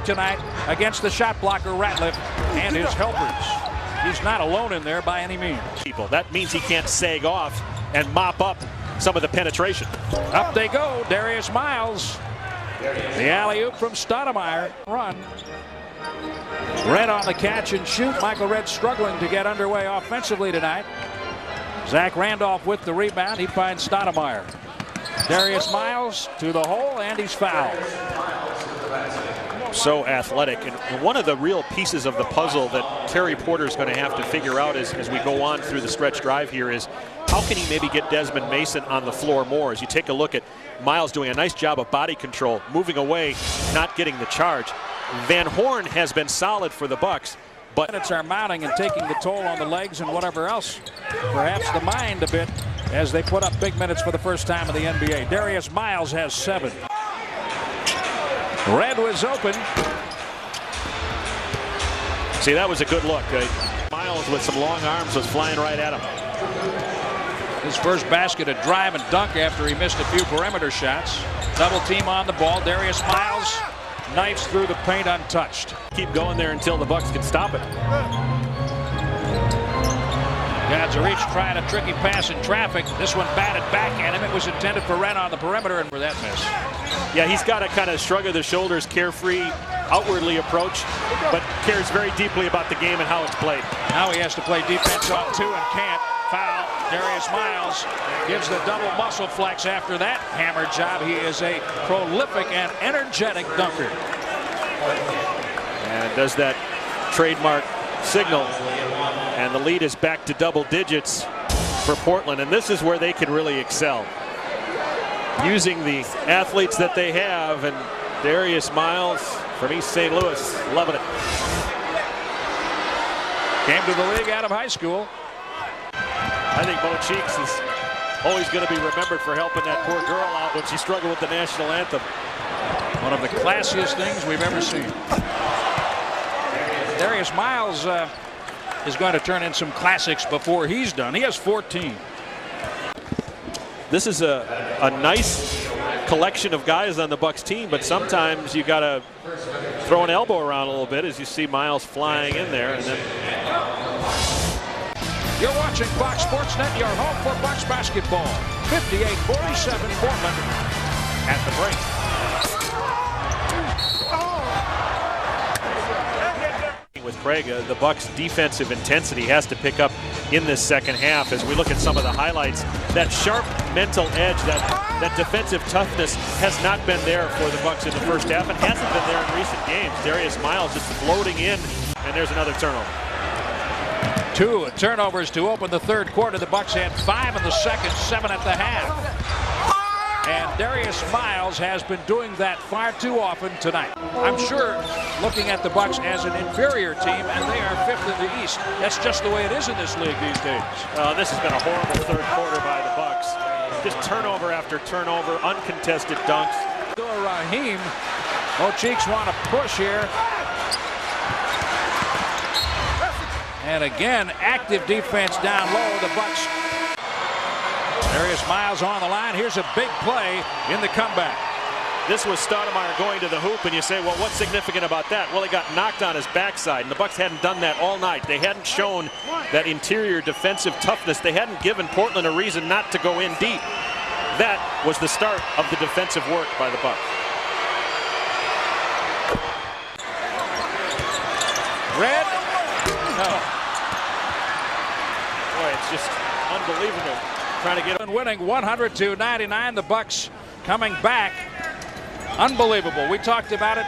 tonight against the shot blocker Ratliff and his helpers. He's not alone in there by any means. That means he can't sag off and mop up some of the penetration. Up they go. Darius Miles. The alley-oop from Stoudemire. Run. Red on the catch and shoot. Michael Red struggling to get underway offensively tonight. Zach Randolph with the rebound. He finds Stoudemire. Darius Miles to the hole, and he's fouled. So athletic, and one of the real pieces of the puzzle that Terry Porter is going to have to figure out as we go on through the stretch drive here is how can he maybe get Desmond Mason on the floor more. As you take a look at Miles doing a nice job of body control, moving away, not getting the charge. Van Horn has been solid for the Bucks, but minutes are mounting and taking the toll on the legs and whatever else, perhaps the mind a bit, as they put up big minutes for the first time in the NBA. Darius Miles has 7. Red was open. See, that was a good look. Miles with some long arms was flying right at him. His first basket, a drive and dunk after he missed a few perimeter shots. Double team on the ball. Darius Miles knifes through the paint untouched. Keep going there until the Bucks can stop it. God's a reach, trying a tricky pass in traffic. This one batted back at him. It was intended for Ren on the perimeter, and for that miss. Yeah, he's got to kind of shrug of the shoulders, carefree, outwardly approach, but cares very deeply about the game and how it's played. Now he has to play defense on 2 and can't. Foul. Darius Miles gives the double muscle flex after that hammer job. He is a prolific and energetic dunker. And does that trademark signal, and the lead is back to double digits for Portland, and this is where they can really excel, using the athletes that they have. And Darius Miles from East St. Louis, loving it. Came to the league out of high school. I think Mo Cheeks is always going to be remembered for helping that poor girl out when she struggled with the national anthem. One of the classiest things we've ever seen. Darius Miles is going to turn in some classics before he's done. He has 14. This is a nice collection of guys on the Bucks team, but sometimes you got to throw an elbow around a little bit as you see Miles flying in there. And then you're watching Fox Sports Net, your home for Bucks basketball. 58-47 Portland at the break. With Craig, the Bucks' defensive intensity has to pick up in this second half. As we look at some of the highlights, that sharp mental edge, that defensive toughness has not been there for the Bucks in the first half and hasn't been there in recent games. Darius Miles just floating in, and there's another turnover. 2 turnovers to open the third quarter. The Bucks had 5 in the second, 7 at the half. And Darius Miles has been doing that far too often tonight. I'm sure looking at the Bucks as an inferior team, and they are 5th in the East. That's just the way it is in this league these days. This has been a horrible third quarter by the Bucks. Just turnover after turnover, uncontested dunks. Raheem. Mo Cheeks want to push here. And again, active defense down low. The Bucks. Darius Miles on the line. Here's a big play in the comeback. This was Stoudemire going to the hoop, and you say, well, what's significant about that? Well, he got knocked on his backside, and the Bucks hadn't done that all night. They hadn't shown that interior defensive toughness. They hadn't given Portland a reason not to go in deep. That was the start of the defensive work by the Bucks. Red? No. Boy, it's just unbelievable. Trying to get winning 100-99. The Bucks coming back. Unbelievable. We talked about it.